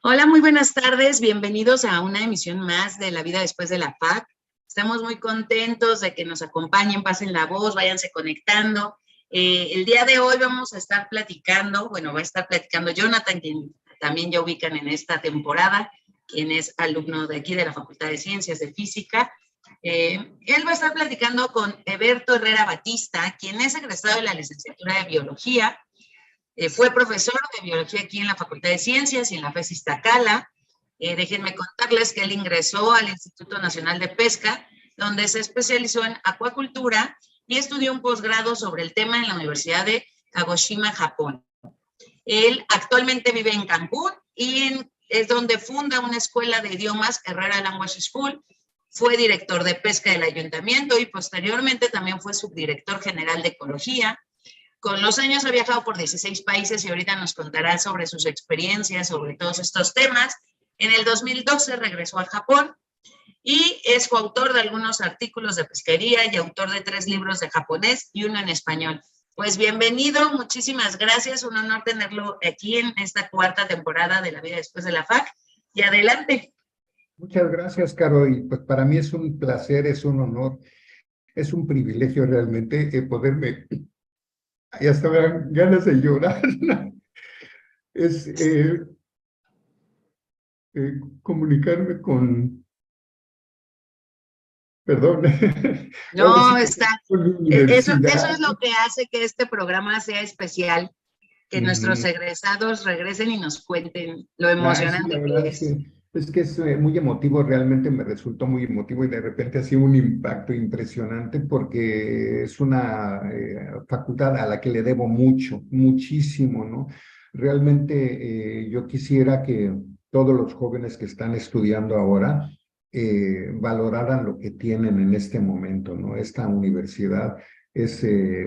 Hola, muy buenas tardes. Bienvenidos a una emisión más de La Vida Después de la FAC. Estamos muy contentos de que nos acompañen, pasen la voz, váyanse conectando. El día de hoy vamos a estar platicando, va a estar platicando Jonathan, quien también ya ubican en esta temporada, quien es alumno de aquí de la Facultad de Ciencias de Física. Él va a estar platicando con Eberto Herrera Batista, quien es egresado de la licenciatura de Biología. Fue profesor de biología aquí en la Facultad de Ciencias y en la FES Iztacala. Déjenme contarles que él ingresó al Instituto Nacional de Pesca, donde se especializó en acuacultura y estudió un posgrado sobre el tema en la Universidad de Kagoshima, Japón. Él actualmente vive en Cancún y es donde funda una escuela de idiomas, Herrera Language School. Fue director de pesca del ayuntamiento y posteriormente también fue subdirector general de ecología. Con los años ha viajado por 16 países y ahorita nos contará sobre sus experiencias, sobre todos estos temas. En el 2012 regresó a Japón y es coautor de algunos artículos de pesquería y autor de 3 libros de japonés y uno en español. Pues bienvenido, muchísimas gracias, un honor tenerlo aquí en esta 4ª temporada de La Vida Después de la FAC. Y adelante. Muchas gracias, Caro, y pues para mí es un placer, es un honor, es un privilegio realmente poderme, ya hasta me dan ganas de llorar, es comunicarme con, perdón, No, sí, está, con mi eso universidad. es lo que hace que este programa sea especial, que nuestros egresados regresen y nos cuenten lo Sí, la emocionante verdad que es. es que es muy emotivo, realmente me resultó muy emotivo y de repente ha sido un impacto impresionante porque es una facultad a la que le debo mucho, muchísimo, ¿no? Realmente yo quisiera que todos los jóvenes que están estudiando ahora valoraran lo que tienen en este momento, ¿no? Esta universidad es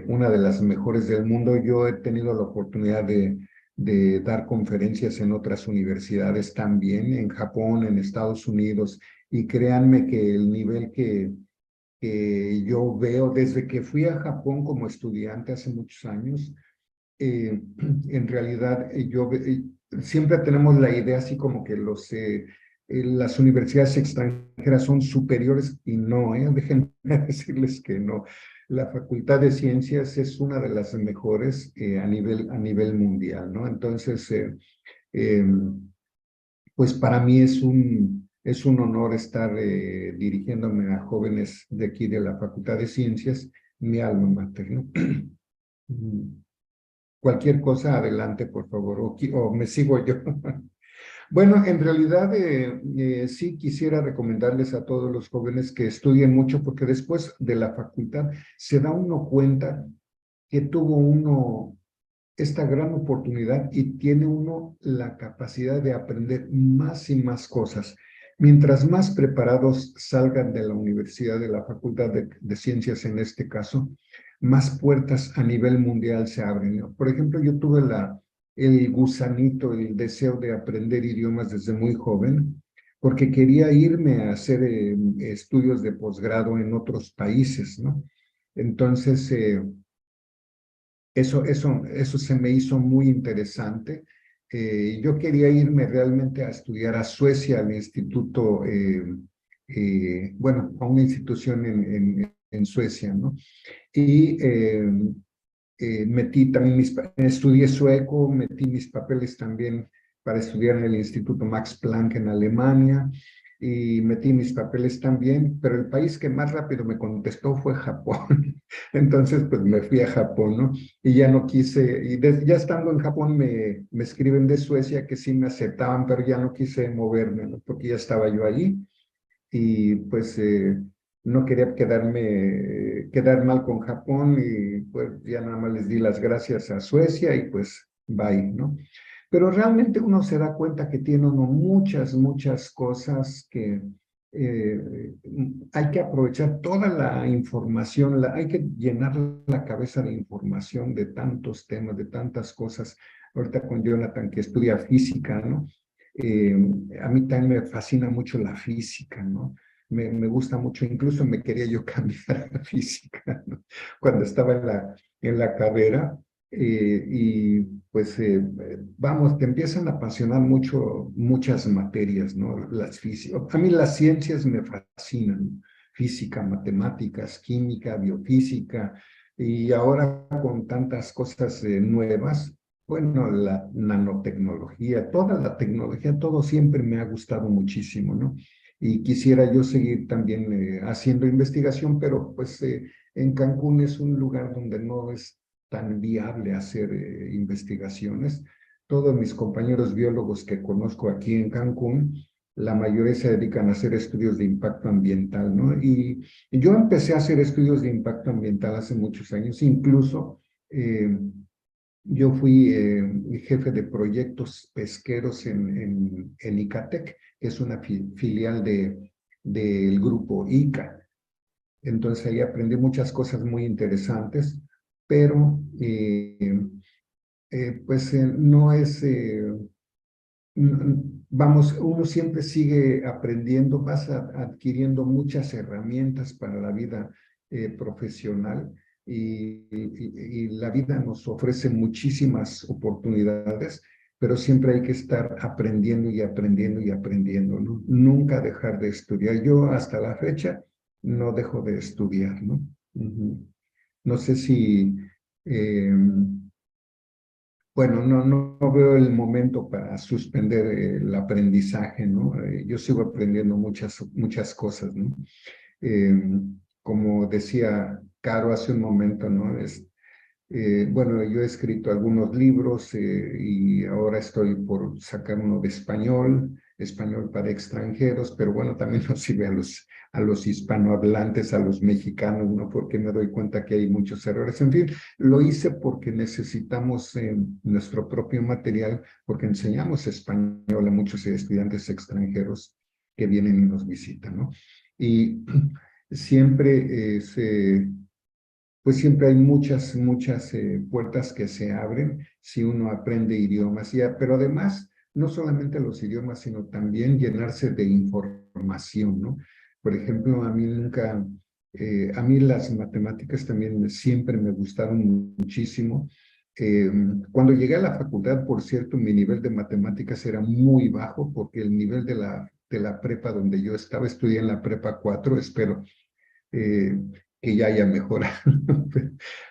una de las mejores del mundo. Yo he tenido la oportunidad de dar conferencias en otras universidades también, en Japón, en Estados Unidos, y créanme que el nivel que yo veo desde que fui a Japón como estudiante hace muchos años, en realidad siempre tenemos la idea así como que las universidades extranjeras son superiores y no, déjenme decirles que no. La Facultad de Ciencias es una de las mejores a nivel mundial, ¿no? Entonces, eh, pues para mí es un honor estar dirigiéndome a jóvenes de aquí de la Facultad de Ciencias, mi alma mater, ¿no? Cualquier cosa, adelante, por favor, o me sigo yo. Bueno, en realidad sí quisiera recomendarles a todos los jóvenes que estudien mucho, porque después de la facultad se da uno cuenta que tuvo uno esta gran oportunidad y tiene uno la capacidad de aprender más y más cosas. Mientras más preparados salgan de la universidad, de la Facultad de Ciencias en este caso, más puertas a nivel mundial se abren. Por ejemplo, yo tuve el gusanito, el deseo de aprender idiomas desde muy joven, porque quería irme a hacer estudios de posgrado en otros países, ¿no? Entonces, eso se me hizo muy interesante. Yo quería irme realmente a estudiar a Suecia, al instituto, bueno, a una institución en Suecia, ¿no? Y metí también estudié sueco, metí mis papeles también para estudiar en el Instituto Max Planck en Alemania, y metí mis papeles también, pero el país que más rápido me contestó fue Japón. Entonces, pues me fui a Japón, ¿no? Y ya no quise, ya estando en Japón me escriben de Suecia que sí me aceptaban, pero ya no quise moverme, ¿no? Porque ya estaba yo allí y pues no quería quedar mal con Japón y pues ya nada más les di las gracias a Suecia y pues bye, ¿no? Pero realmente uno se da cuenta que tiene uno muchas cosas que hay que aprovechar toda la información, hay que llenar la cabeza de información de tantos temas, de tantas cosas. Ahorita con Jonathan, que estudia física, ¿no? Eh, a mí también me fascina mucho la física, ¿no? Me gusta mucho, incluso me quería yo cambiar a física, ¿no? Cuando estaba en la carrera, y pues vamos, te empiezan a apasionar mucho muchas materias, ¿no? A mí las ciencias me fascinan, física, matemáticas, química, biofísica, y ahora con tantas cosas nuevas, bueno, la nanotecnología, toda la tecnología, todo siempre me ha gustado muchísimo, ¿no? Y quisiera yo seguir también haciendo investigación, pero pues en Cancún es un lugar donde no es tan viable hacer investigaciones. Todos mis compañeros biólogos que conozco aquí en Cancún, la mayoría se dedican a hacer estudios de impacto ambiental, ¿no? Y yo empecé a hacer estudios de impacto ambiental hace muchos años, incluso yo fui jefe de proyectos pesqueros en Icatec, que es una filial del grupo ICA. Entonces ahí aprendí muchas cosas muy interesantes, pero pues no es, vamos, uno siempre sigue aprendiendo, vas adquiriendo muchas herramientas para la vida profesional y la vida nos ofrece muchísimas oportunidades, pero siempre hay que estar aprendiendo y aprendiendo y aprendiendo, ¿no? Nunca dejar de estudiar. Yo hasta la fecha no dejo de estudiar, ¿no? No sé si... eh, bueno, no veo el momento para suspender el aprendizaje, ¿no? Yo sigo aprendiendo muchas cosas, ¿no? Eh, Como decía Caro hace un momento, ¿no? Bueno, yo he escrito algunos libros y ahora estoy por sacar uno de español para extranjeros, pero bueno, también nos sirve a los hispanohablantes, a los mexicanos, ¿no? Porque me doy cuenta que hay muchos errores. En fin, lo hice porque necesitamos nuestro propio material, porque enseñamos español a muchos estudiantes extranjeros que vienen y nos visitan, ¿no? Y siempre pues siempre hay muchas puertas que se abren si uno aprende idiomas, pero además, no solamente los idiomas, sino también llenarse de información, ¿no? Por ejemplo, a mí las matemáticas también siempre me gustaron muchísimo. Cuando llegué a la facultad, por cierto, mi nivel de matemáticas era muy bajo, porque el nivel de la prepa donde yo estaba, estudié en la prepa 4, espero eh, que ya haya mejorado,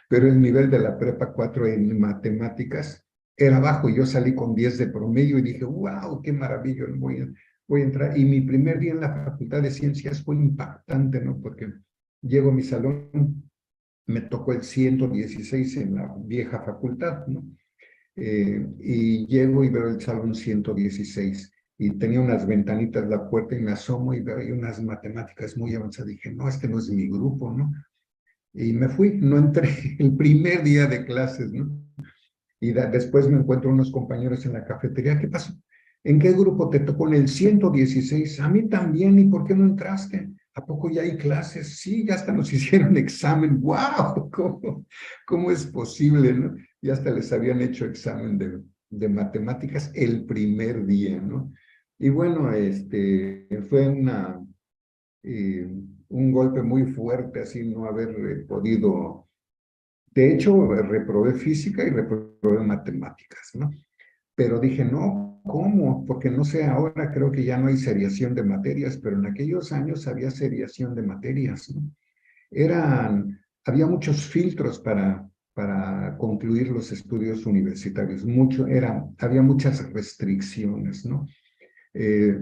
pero el nivel de la prepa 4 en matemáticas era bajo. Yo salí con 10 de promedio y dije, wow, qué maravilla, voy a entrar. Y mi primer día en la Facultad de Ciencias fue impactante, ¿no? Porque llego a mi salón, me tocó el 116 en la vieja facultad, ¿no? Y llego y veo el salón 116 y tenía unas ventanitas la puerta y me asomo y veo ahí unas matemáticas muy avanzadas. Dije, no, este no es mi grupo, ¿no? Y me fui, no entré el primer día de clases, ¿no? Y después me encuentro unos compañeros en la cafetería. ¿Qué pasó? ¿En qué grupo te tocó? En el 116. A mí también. ¿Y por qué no entraste? ¿A poco ya hay clases? Sí, ya hasta nos hicieron examen. ¡Wow! ¿Cómo es posible, no? Ya hasta les habían hecho examen de matemáticas el primer día, ¿no? Y bueno, fue eh, un golpe muy fuerte, así no haber podido. De hecho, reprobé física y reprobé matemáticas, ¿no? Pero dije, no, ¿cómo? Porque no sé, ahora creo que ya no hay seriación de materias, pero en aquellos años había seriación de materias, ¿no? Había muchos filtros para concluir los estudios universitarios, había muchas restricciones, ¿no? Eh,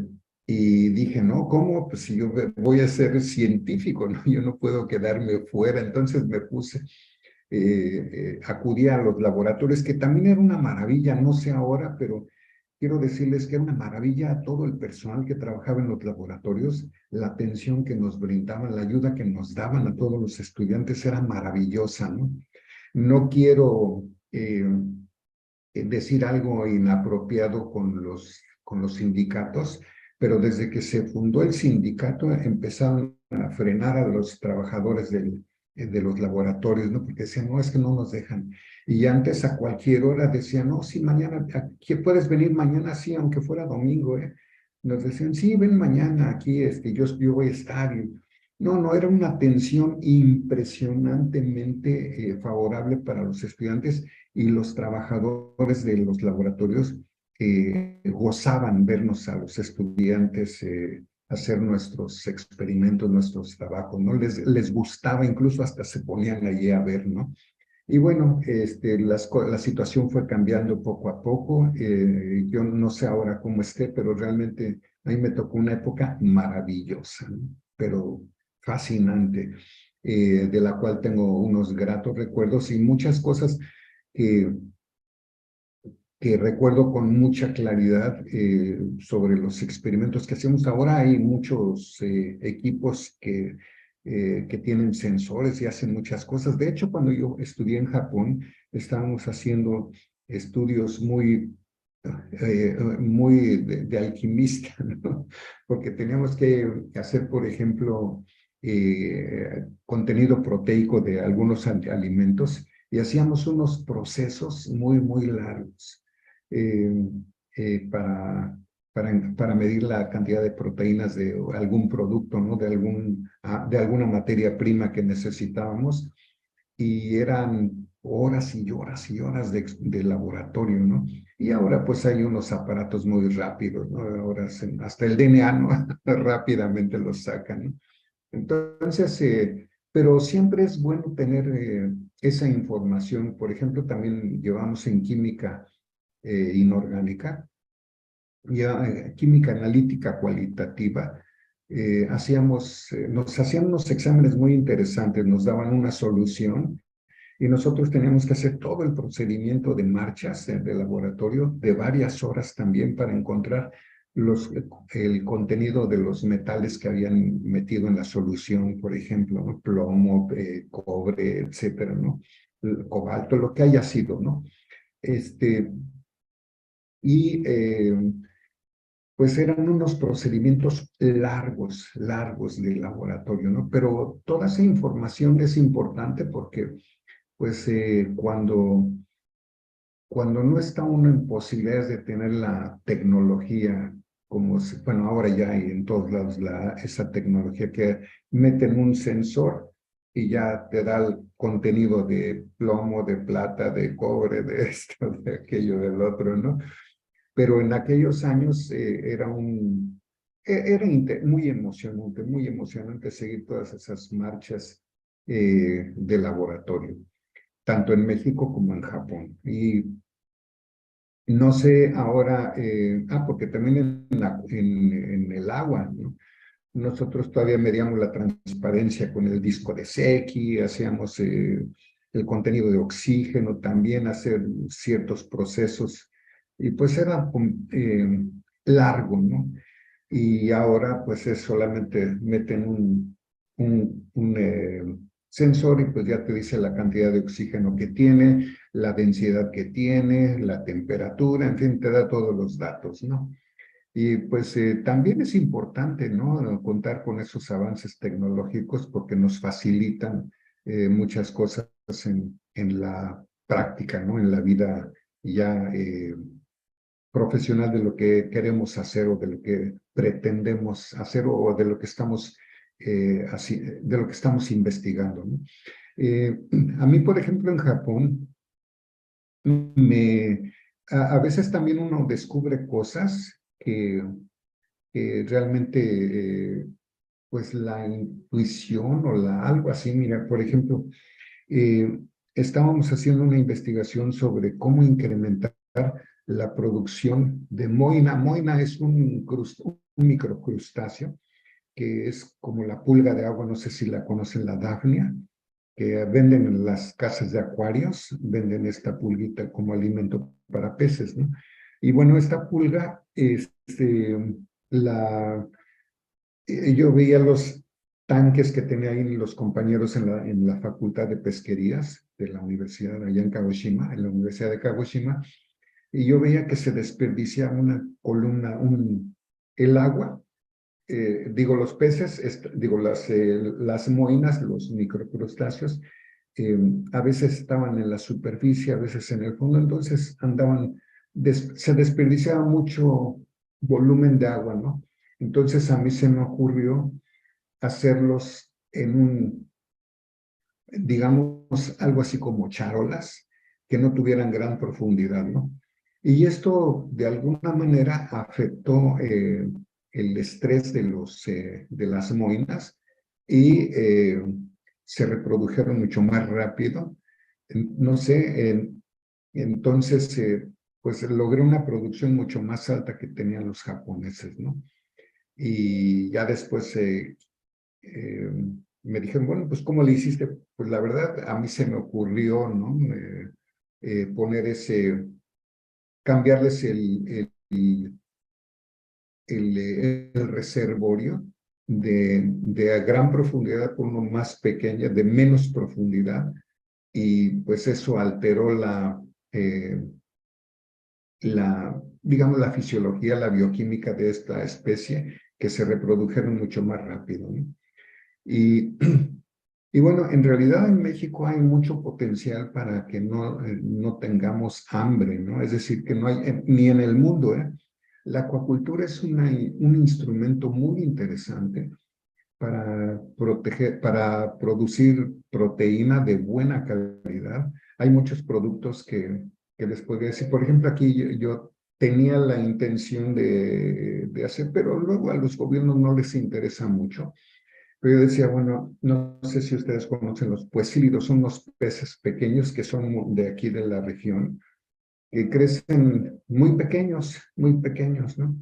y dije, no, ¿cómo? Pues si yo voy a ser científico, ¿no? Yo no puedo quedarme fuera. Entonces me puse, acudí a los laboratorios, que también era una maravilla, no sé ahora, pero quiero decirles que era una maravilla a todo el personal que trabajaba en los laboratorios, la atención que nos brindaban, la ayuda que nos daban a todos los estudiantes era maravillosa, ¿no? No quiero decir algo inapropiado con los sindicatos, pero desde que se fundó el sindicato empezaron a frenar a los trabajadores de los laboratorios, ¿no? Porque decían, no, es que no nos dejan. Y antes a cualquier hora decían, no, sí, mañana, aquí puedes venir mañana, sí, aunque fuera domingo, ¿eh? Nos decían, sí, ven mañana aquí, yo voy a estar. No, era una atención impresionantemente favorable para los estudiantes y los trabajadores de los laboratorios gozaban vernos a los estudiantes hacer nuestros experimentos, nuestros trabajos, ¿no? Les gustaba, incluso hasta se ponían allí a ver, ¿no? Y bueno, la situación fue cambiando poco a poco. Yo no sé ahora cómo esté, pero realmente a mí me tocó una época maravillosa, ¿no? Pero fascinante, de la cual tengo unos gratos recuerdos y muchas cosas que, que recuerdo con mucha claridad sobre los experimentos que hacemos. Ahora hay muchos equipos que tienen sensores y hacen muchas cosas. De hecho, cuando yo estudié en Japón, estábamos haciendo estudios muy de alquimista, ¿no? Porque teníamos que hacer, por ejemplo, contenido proteico de algunos alimentos y hacíamos unos procesos muy largos eh, para medir la cantidad de proteínas de algún producto, ¿no? De alguna materia prima que necesitábamos y eran horas y horas y horas de laboratorio, ¿no? Y ahora pues hay unos aparatos muy rápidos, ¿no? Ahora hasta el DNA, ¿no? Rápidamente los sacan, ¿no? Entonces, pero siempre es bueno tener esa información. Por ejemplo, también llevamos en química inorgánica, ya química analítica cualitativa. Nos hacían unos exámenes muy interesantes, nos daban una solución y nosotros teníamos que hacer todo el procedimiento de marchas de laboratorio de varias horas también para encontrar el contenido de los metales que habían metido en la solución, por ejemplo, ¿no? Plomo, cobre, etcétera, ¿no? El cobalto, lo que haya sido, ¿no? Este, y pues eran unos procedimientos largos de laboratorio, ¿no? Pero toda esa información es importante porque pues cuando no está uno en posibilidades de tener la tecnología, bueno, ahora ya hay en todos lados esa tecnología que meten un sensor y ya te da el contenido de plomo, de plata, de cobre, de esto, de aquello, del otro, ¿no? Pero en aquellos años era muy emocionante seguir todas esas marchas de laboratorio tanto en México como en Japón. Y no sé ahora, porque también en el agua, ¿no? Nosotros todavía medíamos la transparencia con el disco de Secchi, hacíamos el contenido de oxígeno, también hacer ciertos procesos, y pues era largo, ¿no? Y ahora pues es solamente meten un sensor y pues ya te dice la cantidad de oxígeno que tiene, la densidad que tiene, la temperatura, en fin, te da todos los datos, ¿no? Y pues también es importante, ¿no? Contar con esos avances tecnológicos porque nos facilitan muchas cosas en la práctica, ¿no? En la vida ya profesional de lo que queremos hacer o de lo que pretendemos hacer o de lo que estamos de lo que estamos investigando, ¿no? A mí, por ejemplo, en Japón, a veces también uno descubre cosas que realmente, pues la intuición o algo así, mira, por ejemplo, eh, estábamos haciendo una investigación sobre cómo incrementar la producción de moina. Moina es un microcrustáceo que es como la pulga de agua, no sé si la conocen, la Daphnia, que venden en las casas de acuarios, venden esta pulguita como alimento para peces, ¿no? Y bueno, esta pulga, la, yo veía los tanques que tenían los compañeros en la Facultad de Pesquerías de la Universidad allá en Kagoshima, en la Universidad de Kagoshima, y yo veía que se desperdiciaba una columna, el agua, digo los peces, digo las moinas, los microcrustáceos, a veces estaban en la superficie, a veces en el fondo, entonces se desperdiciaba mucho volumen de agua, ¿no? Entonces a mí se me ocurrió hacerlos digamos, algo así como charolas, que no tuvieran gran profundidad, ¿no? Y esto de alguna manera afectó el estrés de las moinas y se reprodujeron mucho más rápido. No sé, entonces pues logré una producción mucho más alta que tenían los japoneses, ¿no? Y ya después eh, me dijeron, bueno, pues ¿cómo le hiciste? Pues la verdad, a mí se me ocurrió, ¿no? Poner cambiarles el reservorio de gran profundidad por uno más pequeño, de menos profundidad, y pues eso alteró digamos, la fisiología, la bioquímica de esta especie, que se reprodujeron mucho más rápido, ¿no? Y, y bueno, en realidad en México hay mucho potencial para que no tengamos hambre, ¿no? Es decir, que no hay, ni en el mundo, ¿eh? La acuacultura es un instrumento muy interesante para producir proteína de buena calidad. Hay muchos productos que les podría decir. Por ejemplo, aquí yo tenía la intención de hacer, pero luego a los gobiernos no les interesa mucho. Pero yo decía, bueno, no sé si ustedes conocen los puesílidos, son unos peces pequeños que son de aquí de la región, que crecen muy pequeños, ¿no?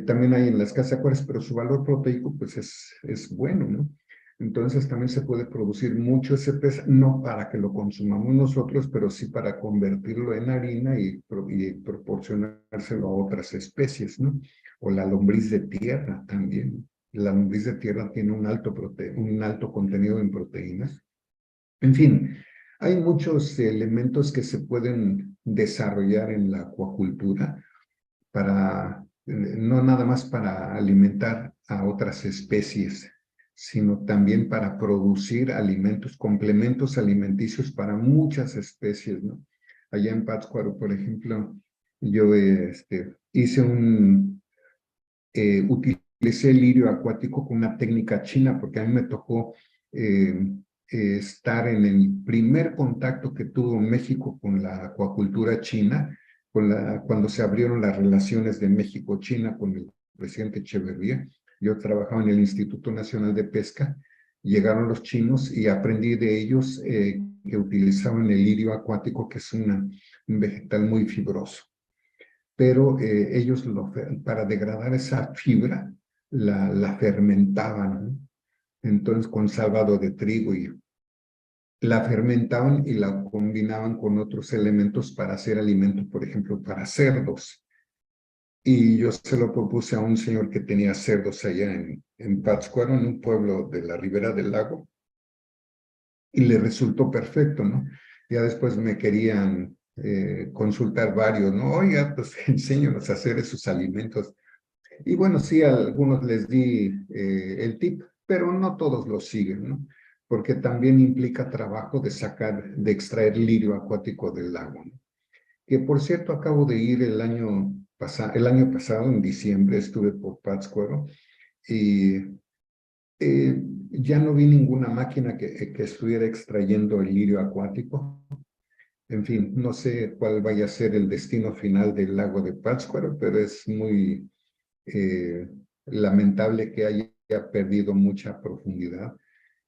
También hay en las casas acuáticas, pero su valor proteico pues es bueno, ¿no? Entonces también se puede producir mucho ese pez, no para que lo consumamos nosotros, pero sí para convertirlo en harina y proporcionárselo a otras especies, ¿no? O la lombriz de tierra también. La lombriz de tierra tiene un alto contenido en proteínas. En fin, hay muchos elementos que se pueden desarrollar en la acuacultura no nada más para alimentar a otras especies, sino también para producir alimentos, complementos alimenticios para muchas especies, ¿no? Allá en Pátzcuaro, por ejemplo, yo utilicé el lirio acuático con una técnica china, porque a mí me tocó estar en el primer contacto que tuvo México con la acuacultura china, cuando se abrieron las relaciones de México-China con el presidente Echeverría. Yo trabajaba en el Instituto Nacional de Pesca, llegaron los chinos y aprendí de ellos que utilizaban el lirio acuático, que es un vegetal muy fibroso, pero ellos para degradar esa fibra la fermentaban, ¿no? Entonces con salvado de trigo y la fermentaban y la combinaban con otros elementos para hacer alimento, por ejemplo, para cerdos. Y yo se lo propuse a un señor que tenía cerdos allá en Pátzcuaro, en un pueblo de la ribera del lago, y le resultó perfecto, ¿no? Ya después me querían consultar varios, ¿no? Oiga, pues enséñanos a hacer esos alimentos. Y bueno, sí, a algunos les di el tip, pero no todos lo siguen, ¿no? Porque también implica trabajo de extraer lirio acuático del lago, ¿no? Que por cierto, acabo de ir el año pasado, en diciembre, estuve por Pátzcuaro y ya no vi ninguna máquina que estuviera extrayendo el lirio acuático. En fin, no sé cuál vaya a ser el destino final del lago de Pátzcuaro, pero es muy lamentable que haya perdido mucha profundidad.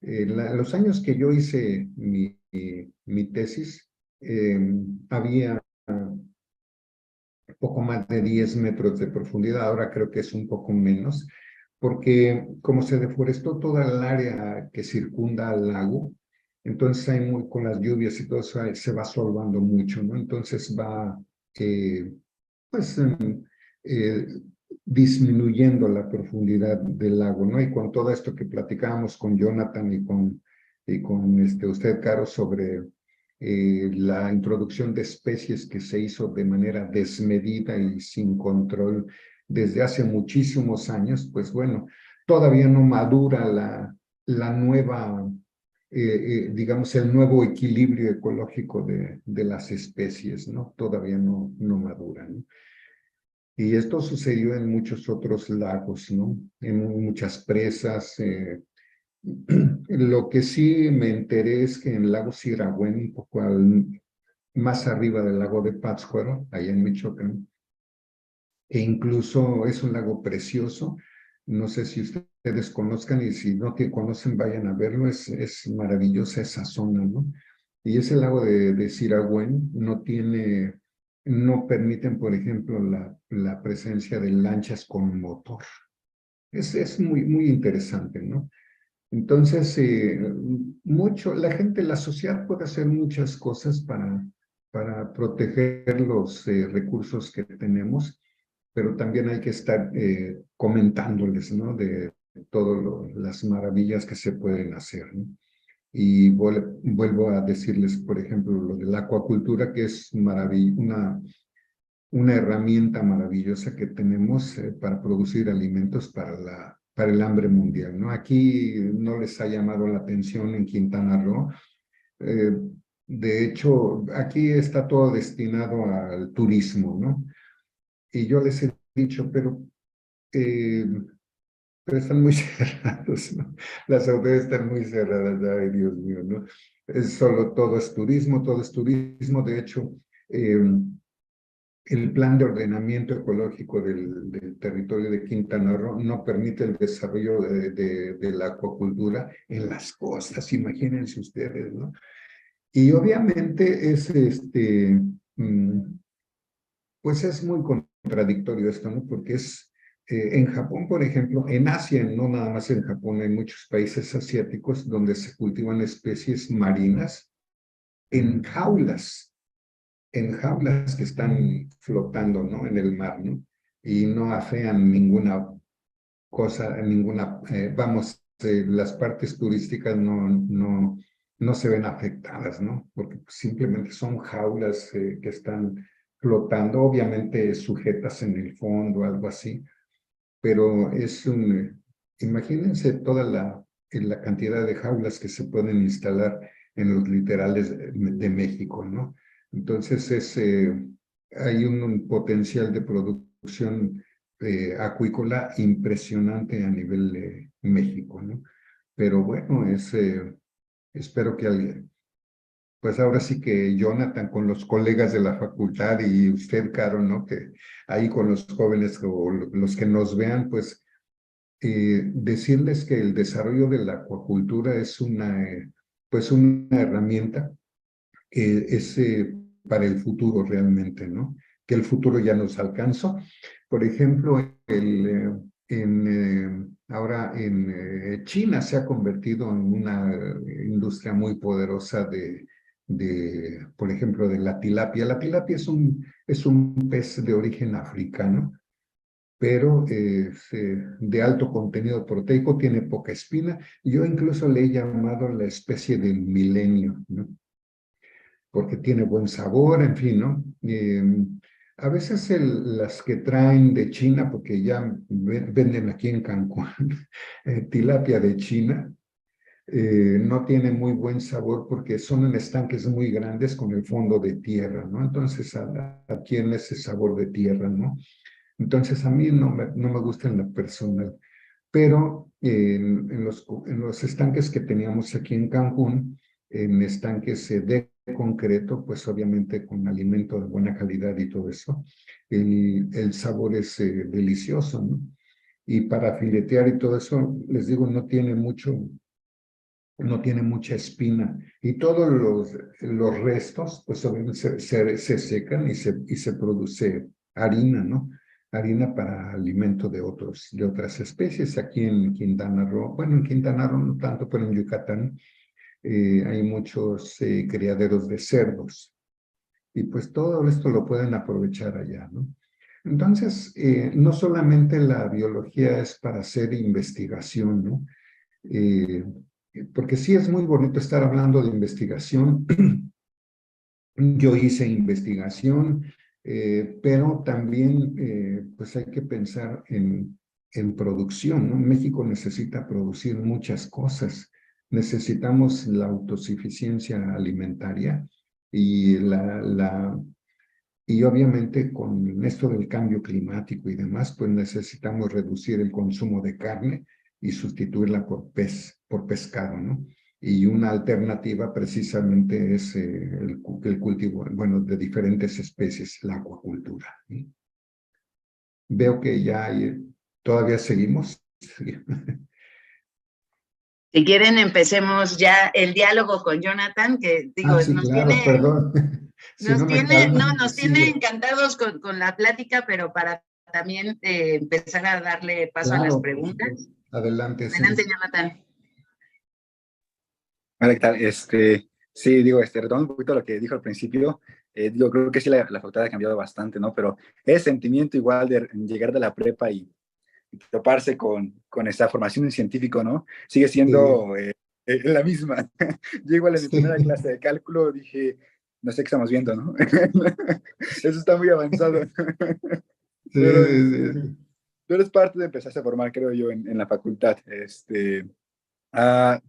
Los años que yo hice mi tesis, había poco más de 10 metros de profundidad, ahora creo que es un poco menos, porque como se deforestó toda el área que circunda al lago, entonces con las lluvias y todo eso se va solvando mucho, ¿no? Entonces va, pues, eh, disminuyendo la profundidad del lago, ¿no? Y con todo esto que platicábamos con Jonathan y con usted, Caro, sobre la introducción de especies que se hizo de manera desmedida y sin control desde hace muchísimos años, pues bueno, todavía no madura la nueva, digamos, el nuevo equilibrio ecológico de las especies, ¿no? Todavía no madura, ¿no? Y esto sucedió en muchos otros lagos, ¿no? En muchas presas, Lo que sí me enteré es que en el lago Siragüen, un poco más arriba del lago de Pátzcuaro, allá en Michoacán, e incluso es un lago precioso. No sé si ustedes conozcan y si no te conocen, vayan a verlo. Es maravillosa esa zona, ¿no? Y ese lago de Siragüen no permiten, por ejemplo, la presencia de lanchas con motor. Es muy, muy interesante, ¿no? Entonces, la gente, la sociedad puede hacer muchas cosas para proteger los recursos que tenemos, pero también hay que estar comentándoles, ¿no? De todas las maravillas que se pueden hacer, ¿no? Y vuelvo a decirles, por ejemplo, lo de la acuacultura, que es una herramienta maravillosa que tenemos para producir alimentos para el hambre mundial, ¿no? Aquí no les ha llamado la atención en Quintana Roo. Eh, de hecho, aquí está todo destinado al turismo, ¿no? Y yo les he dicho, eh, pero están muy cerrados, ¿no? Las autoridades están muy cerradas, ay Dios mío, ¿no? Todo es turismo, todo es turismo. De hecho, el plan de ordenamiento ecológico del territorio de Quintana Roo no permite el desarrollo de la acuacultura en las costas, imagínense ustedes, ¿no? Y obviamente pues es muy contradictorio esto, ¿no? Porque en Japón, por ejemplo, en Asia, no nada más en Japón, hay muchos países asiáticos donde se cultivan especies marinas en jaulas que están flotando, ¿no? En el mar, ¿no? Y no afean ninguna cosa, las partes turísticas no se ven afectadas, ¿no? Porque simplemente son jaulas que están flotando, obviamente sujetas en el fondo, algo así, pero imagínense toda la cantidad de jaulas que se pueden instalar en los litorales de México, ¿no? Entonces hay un potencial de producción acuícola impresionante a nivel de México, ¿no? Pero bueno, espero que alguien, pues ahora sí que Jonathan con los colegas de la facultad y usted, Caro, ¿no? Que ahí con los jóvenes o los que nos vean, pues decirles que el desarrollo de la acuacultura es pues una herramienta que es para el futuro realmente, ¿no? Que el futuro ya nos alcanzó. Por ejemplo, ahora en China se ha convertido en una industria muy poderosa por ejemplo, de la tilapia. La tilapia es un pez de origen africano, pero de alto contenido proteico, tiene poca espina. Yo incluso le he llamado la especie del milenio, ¿no? Porque tiene buen sabor, en fin, ¿no? A veces las que traen de China, porque ya venden aquí en Cancún, tilapia de China, no tiene muy buen sabor porque son en estanques muy grandes con el fondo de tierra, ¿no? Entonces adquieren ese sabor de tierra, ¿no? Entonces a mí no me gusta en lo personal, pero en los estanques que teníamos aquí en Cancún, en estanques de concreto, pues obviamente con alimento de buena calidad y todo eso, el sabor es delicioso, ¿no? Y para filetear y todo eso, les digo, no tiene mucha espina. Y todos los restos, pues obviamente se secan y se produce harina, ¿no? Harina para alimento de otras especies. Aquí en Quintana Roo, bueno, en Quintana Roo no tanto, pero en Yucatán hay muchos criaderos de cerdos. Y pues todo esto lo pueden aprovechar allá, ¿no? Entonces, no solamente la biología es para hacer investigación, ¿no? Eh, Porque sí es muy bonito estar hablando de investigación. Yo hice investigación, pero también pues hay que pensar en producción, ¿no? México necesita producir muchas cosas. Necesitamos la autosuficiencia alimentaria y y obviamente con esto del cambio climático y demás, pues necesitamos reducir el consumo de carne y sustituirla por pescado, ¿no? Y una alternativa precisamente es el cultivo, bueno, de diferentes especies, la acuacultura, ¿sí? Veo que ya todavía seguimos. Si quieren, empecemos ya el diálogo con Jonathan, que digo, Sí, claro, perdón. Si no me calman, nos tiene sigo. encantados con la plática, pero para también empezar a darle paso a las Claro, por preguntas. supuesto. Adelante, sí. Adelante, Jonathan. Hola, ¿qué tal? Sí, digo, retomando un poquito lo que dijo al principio, yo creo que sí la facultad ha cambiado bastante, ¿no? Pero ese sentimiento igual de llegar de la prepa y toparse con esa formación de científico, ¿no? Sigue Sí, siendo la misma. Yo igual en mi primera sí, clase de cálculo dije, no sé qué estamos viendo, ¿no? Eso está muy avanzado. sí, Pero, sí, sí. pero es parte de empezarse a formar, creo yo, en la facultad.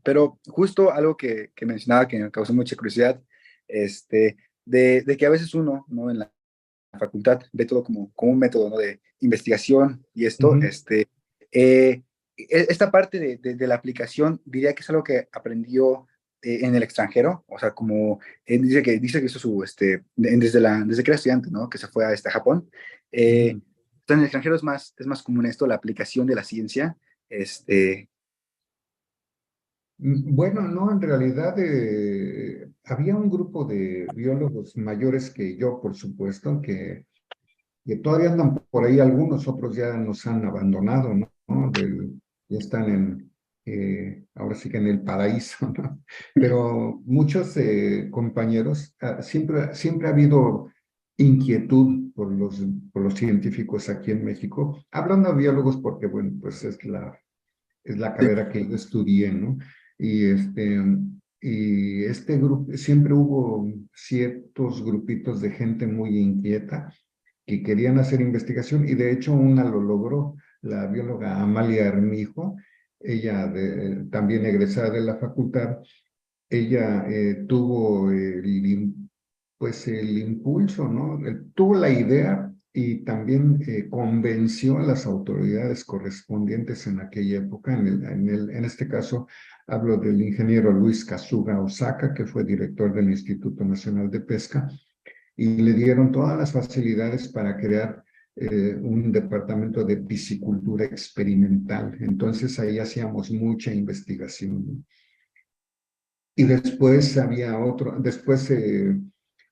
Pero justo algo que mencionaba que me causó mucha curiosidad, de que a veces uno, ¿no? En la facultad ve todo como un método, ¿no? De investigación y esto, Ujú, esta parte de la aplicación diría que es algo que aprendió en el extranjero, o sea, como dice que hizo desde que era estudiante, ¿no? Que se fue a Japón. ujú. En el extranjero es más común esto, la aplicación de la ciencia, este, Bueno, no, en realidad había un grupo de biólogos mayores que yo, por supuesto, que todavía andan por ahí, algunos otros ya nos han abandonado, ¿no? Ya están ahora sí que en el paraíso, ¿no? Pero muchos compañeros, siempre ha habido inquietud por los científicos aquí en México, hablando de biólogos porque, bueno, pues es la carrera que yo estudié, ¿no? Y este grupo, siempre hubo ciertos grupitos de gente muy inquieta que querían hacer investigación y de hecho una lo logró, la bióloga Amalia Armijo, ella también egresada de la facultad, ella tuvo pues el impulso, ¿no? Tuvo la idea y también convenció a las autoridades correspondientes en aquella época, en este caso hablo del ingeniero Luis Kasuga Osaka, que fue director del Instituto Nacional de Pesca, y le dieron todas las facilidades para crear un departamento de piscicultura experimental. Entonces ahí hacíamos mucha investigación, ¿no? Y después había después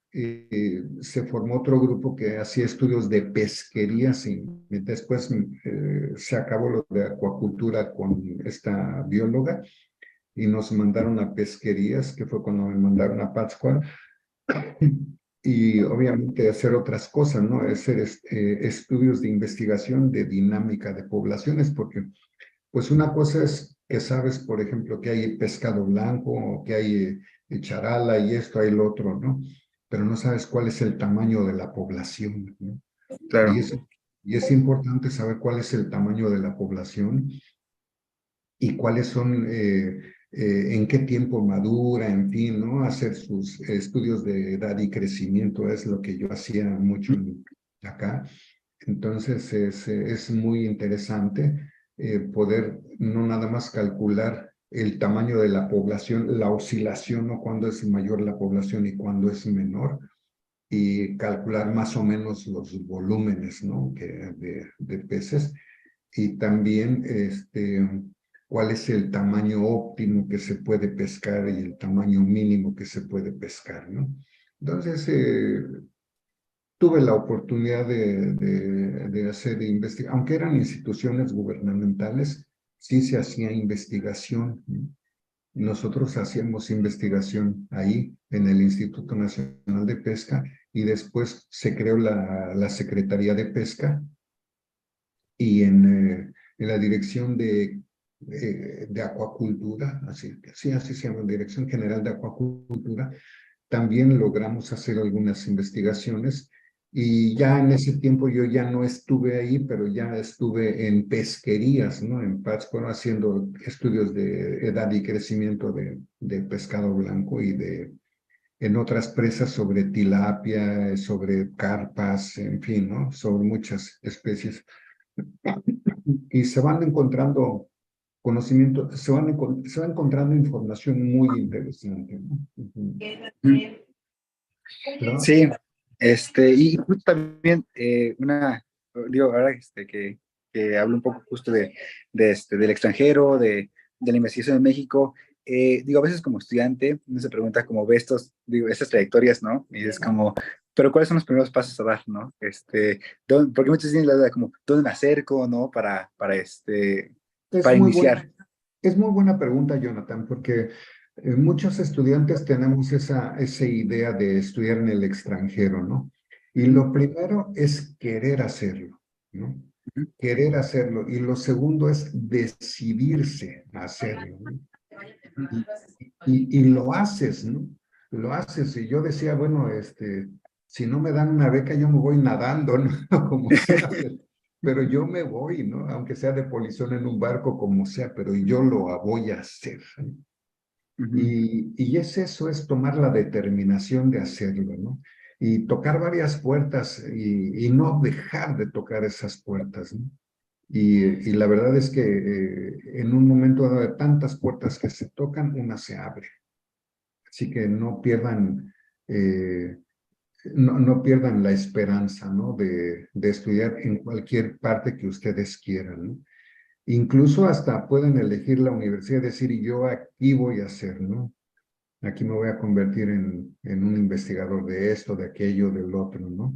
se formó otro grupo que hacía estudios de pesquería, y después se acabó lo de acuacultura con esta bióloga y nos mandaron a pesquerías, que fue cuando me mandaron a Pátzcuaro, y obviamente hacer otras cosas, ¿no? Hacer estudios de investigación de dinámica de poblaciones, porque pues una cosa es que sabes, por ejemplo, que hay pescado blanco o que hay charala y esto, hay lo otro, ¿no? Pero no sabes cuál es el tamaño de la población, ¿no? Y claro. es, y es importante saber cuál es el tamaño de la población y cuáles son, en qué tiempo madura, en fin, ¿no? Hacer sus estudios de edad y crecimiento es lo que yo hacía mucho acá. Entonces es muy interesante poder no nada más calcular el tamaño de la población, la oscilación, ¿no? Cuándo es mayor la población y cuándo es menor, y calcular más o menos los volúmenes, ¿no? De peces, y también cuál es el tamaño óptimo que se puede pescar y el tamaño mínimo que se puede pescar, ¿no? Entonces, tuve la oportunidad de hacer investigación, aunque eran instituciones gubernamentales, sí se hacía investigación, ¿no? Nosotros hacíamos investigación ahí en el Instituto Nacional de Pesca y después se creó la Secretaría de Pesca y en la Dirección de Acuacultura, así se llama, Dirección General de Acuacultura, también logramos hacer algunas investigaciones y ya en ese tiempo yo ya no estuve ahí, pero ya estuve en pesquerías, ¿no? En Pátzcuaro haciendo estudios de edad y crecimiento de pescado blanco y en otras presas sobre tilapia, sobre carpas, en fin, ¿no? Sobre muchas especies. Y se van encontrando conocimiento, se va encontrando información muy interesante, ¿no? Ujú. ¿Verdad? Sí, y justo también digo, ahora que hablo un poco justo del extranjero, de la investigación en México, digo, a veces como estudiante uno se pregunta cómo ve estas trayectorias, ¿no? Y es como, pero ¿cuáles son los primeros pasos a dar, ¿no? Porque muchos tienen la duda como, ¿dónde me acerco, ¿no? Es Para muy iniciar. buena, es muy buena pregunta, Jonathan, porque muchos estudiantes tenemos esa idea de estudiar en el extranjero, ¿no? Y lo primero es querer hacerlo, ¿no? Ujú, Querer hacerlo. Y lo segundo es decidirse a hacerlo, ¿no? Y, y lo haces, ¿no? Lo haces. Y yo decía, bueno, si no me dan una beca, yo me voy nadando, ¿no? Como sea, pero yo me voy, ¿no? Aunque sea de polizón en un barco, como sea, pero yo lo voy a hacer, ¿no? ujú. Y es eso, es tomar la determinación de hacerlo, ¿no? Y tocar varias puertas y no dejar de tocar esas puertas, ¿no? Y la verdad es que en un momento dado de tantas puertas que se tocan, una se abre. Así que eh, no pierdan la esperanza, ¿no? De estudiar en cualquier parte que ustedes quieran, ¿no? Incluso hasta pueden elegir la universidad y decir, y yo aquí voy a hacer, ¿no? Aquí me voy a convertir en un investigador de esto, de aquello, del otro, ¿no?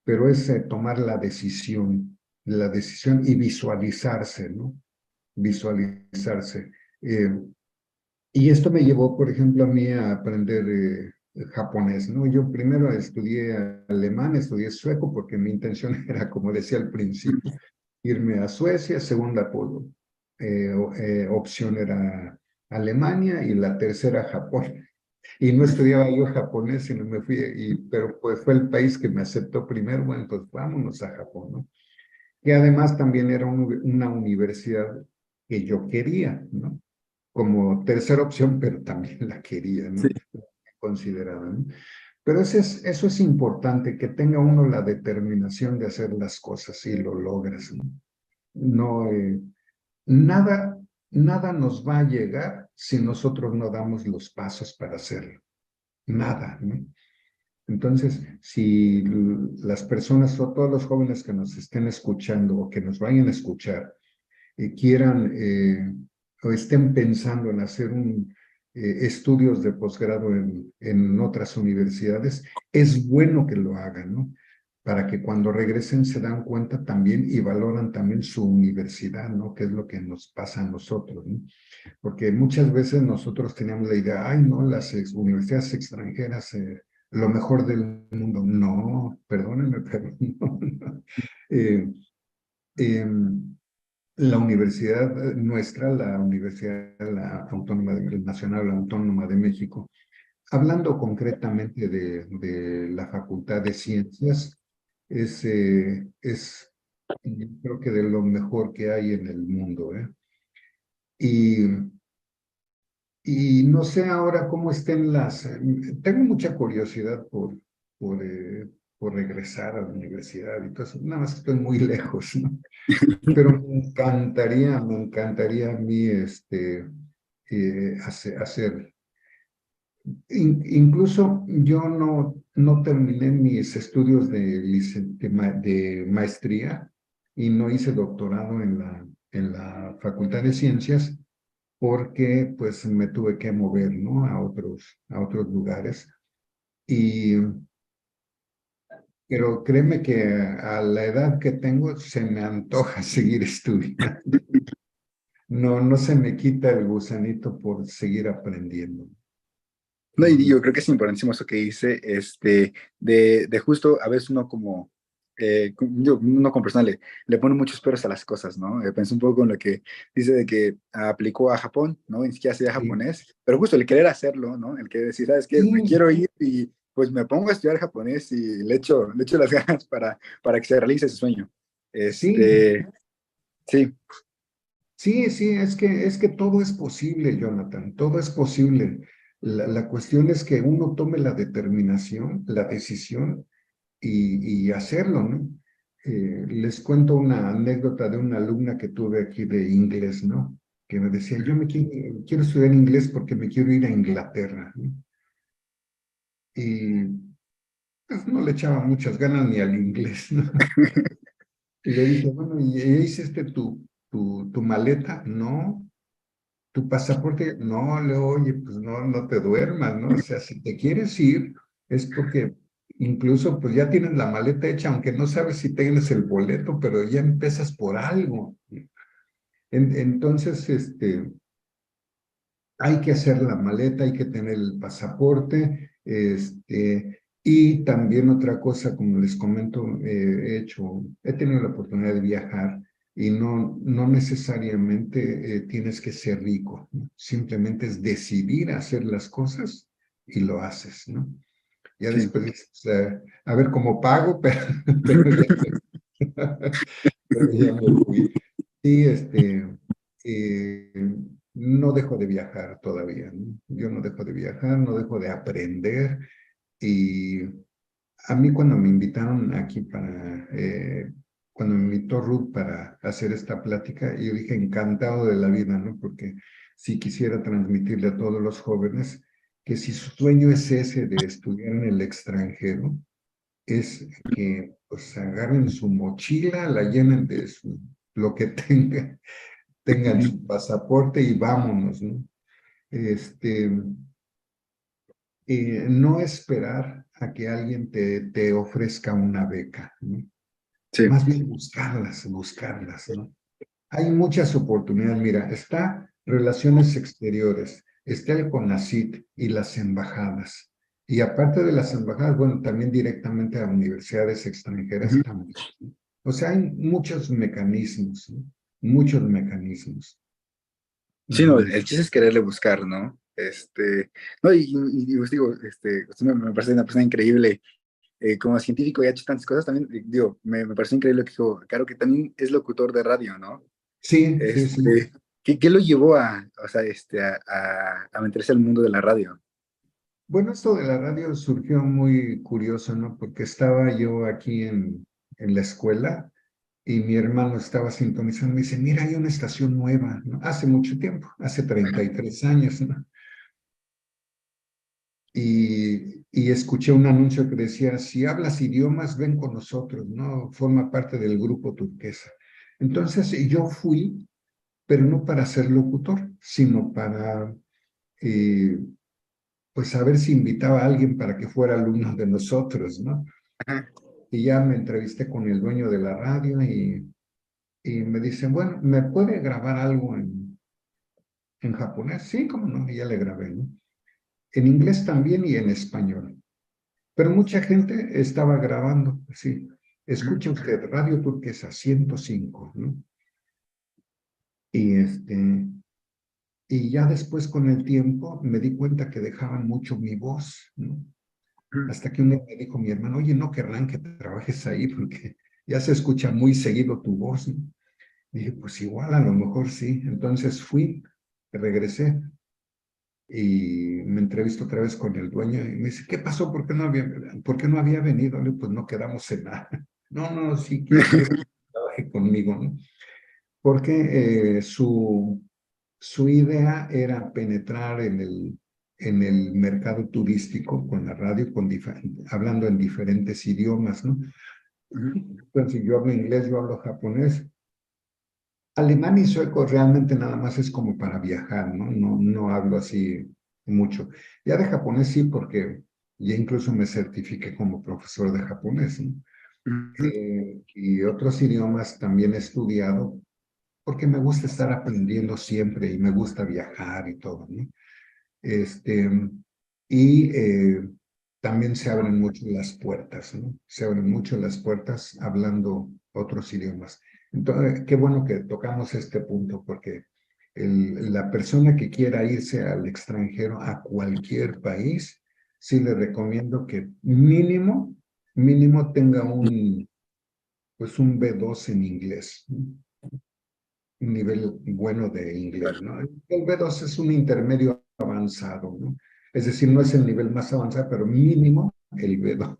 Pero es tomar la decisión y visualizarse, ¿no? Visualizarse. Y esto me llevó, por ejemplo, a mí a aprender japonés, ¿no? Yo primero estudié alemán, estudié sueco, porque mi intención era, como decía al principio, irme a Suecia, segunda opción era Alemania y la tercera Japón. Y no estudiaba yo japonés, sino me fui, pero pues fue el país que me aceptó primero, bueno, pues vámonos a Japón, ¿no? Que además también era una universidad que yo quería, ¿no? Como tercera opción, pero también la quería, Sí. ¿no? Considerada, ¿no? Pero eso es importante, que tenga uno la determinación de hacer las cosas y lo logras, ¿no? No, nada, nada nos va a llegar si nosotros no damos los pasos para hacerlo. Nada, ¿no? Entonces, si las personas o todos los jóvenes que nos estén escuchando o que nos vayan a escuchar quieran o estén pensando en hacer estudios de posgrado en otras universidades, es bueno que lo hagan, ¿no? Para que cuando regresen se dan cuenta también y valoran también su universidad, ¿no? Que es lo que nos pasa a nosotros, ¿no? Porque muchas veces nosotros teníamos la idea, ay, no, las universidades extranjeras, lo mejor del mundo. No, perdónenme, pero no, no. Eh, em, la universidad nuestra, la Universidad Nacional Autónoma de México, hablando concretamente de la Facultad de Ciencias, es yo creo que de lo mejor que hay en el mundo, ¿eh? Y, y no sé ahora cómo estén tengo mucha curiosidad por regresar a la universidad y todo eso, nada más estoy muy lejos, ¿no? Pero me encantaría a mí hacer. Incluso yo no terminé mis estudios de maestría y no hice doctorado en la Facultad de Ciencias porque pues me tuve que mover, ¿no? A otros lugares. Y, pero créeme que a la edad que tengo se me antoja seguir estudiando. No se me quita el gusanito por seguir aprendiendo. No, y yo creo que es importantísimo eso que dice, de justo a veces uno uno como persona le pone muchos peros a las cosas, ¿no? Pensé un poco en lo que dice de que aplicó a Japón, ¿no? Ni siquiera sabía Sí, japonés, pero justo el querer hacerlo, ¿no? El que decir, ¿sabes qué? Me sí, quiero ir y pues me pongo a estudiar japonés y le echo las ganas para que se realice ese sueño. sí, Sí. sí, sí, es que todo es posible, Jonathan, todo es posible. La cuestión es que uno tome la determinación, la decisión y hacerlo, ¿no? Les cuento una anécdota de una alumna que tuve aquí de inglés, ¿no? que me decía, yo quiero estudiar inglés porque me quiero ir a Inglaterra, ¿no? Y pues, no le echaba muchas ganas ni al inglés, ¿no? Y le dije, bueno, ¿y hiciste tu maleta? No. ¿Tu pasaporte? No, le oye, pues no, no te duermas, ¿no? O sea, si te quieres ir, es porque incluso pues ya tienes la maleta hecha, aunque no sabes si tienes el boleto, pero ya empiezas por algo. Entonces, hay que hacer la maleta, hay que tener el pasaporte, y también otra cosa, como les comento, he tenido la oportunidad de viajar y no necesariamente tienes que ser rico, ¿no? Simplemente es decidir hacer las cosas y lo haces, ¿no? Ya Sí. después dices, o sea, a ver cómo pago, pero ya, pero ya me fui. Sí, eh, no dejo de viajar todavía, ¿no? Yo no dejo de viajar, no dejo de aprender. Y a mí cuando me invitaron aquí cuando me invitó Ruth para hacer esta plática, yo dije encantado de la vida, ¿no? Porque sí quisiera transmitirle a todos los jóvenes que si su sueño es ese de estudiar en el extranjero, es que pues agarren su mochila, la llenen de lo que tengan su pasaporte y vámonos, ¿no? Este, no esperar a que alguien te ofrezca una beca, ¿no? Sí. Más bien buscarlas, ¿no? Hay muchas oportunidades, mira, está Relaciones Exteriores, está el CONACYT y las embajadas. Y aparte de las embajadas, bueno, también directamente a universidades extranjeras también, ¿no? O sea, hay muchos mecanismos, ¿no? Muchos mecanismos. Sí, no, Y el chiste es quererle buscar, ¿no? No, y os digo, usted me parece una persona increíble, como científico y ha hecho tantas cosas, también, digo, me parece increíble lo que dijo, claro que también es locutor de radio, ¿no? sí, sí, sí. ¿Qué lo llevó o sea, a meterse al mundo de la radio? Bueno, esto de la radio surgió muy curioso, ¿no? Porque estaba yo aquí en la escuela y mi hermano estaba sintonizando. Me dice, mira, hay una estación nueva, ¿no? Hace mucho tiempo, hace 33 años, ¿no? Y escuché un anuncio que decía, si hablas idiomas, ven con nosotros, ¿no? Forma parte del grupo Turquesa. Entonces yo fui, pero no para ser locutor, sino para eh, pues a ver si invitaba a alguien para que fuera alumno de nosotros, ¿no? Ajá. Y ya me entrevisté con el dueño de la radio y me dicen, bueno, ¿me puede grabar algo en japonés? Sí, cómo no, y ya le grabé, ¿no? En inglés también y en español. Pero mucha gente estaba grabando, sí. Escucha usted, Radio Turquesa 105, ¿no? Y y ya después con el tiempo me di cuenta que dejaban mucho mi voz, ¿no? Hasta que un día me dijo mi hermano, oye, no querrán que trabajes ahí porque ya se escucha muy seguido tu voz, ¿no? Dije, pues igual, a lo mejor sí. Entonces fui, regresé y me entrevisto otra vez con el dueño y me dice, ¿qué pasó? ¿Por qué no había venido? Le digo, pues no quedamos en nada. No, no, sí quiero que trabaje conmigo, ¿no? Porque su idea era penetrar en el mercado turístico con la radio, hablando en diferentes idiomas, ¿no? Entonces, yo hablo inglés, yo hablo japonés. Alemán y sueco realmente nada más es como para viajar, ¿no? No hablo así mucho. Ya de japonés sí, porque ya incluso me certifiqué como profesor de japonés, ¿no? Y otros idiomas también he estudiado, porque me gusta estar aprendiendo siempre y me gusta viajar y todo, ¿no? Este, y también se abren mucho las puertas, ¿no? Se abren mucho las puertas hablando otros idiomas. Entonces, qué bueno que tocamos este punto, porque la persona que quiera irse al extranjero, a cualquier país, sí le recomiendo que mínimo tenga pues un B2 en inglés, ¿no? Un nivel bueno de inglés, ¿no? El B2 es un intermedio avanzado, ¿no? Es decir, no es el nivel más avanzado, pero mínimo el B2.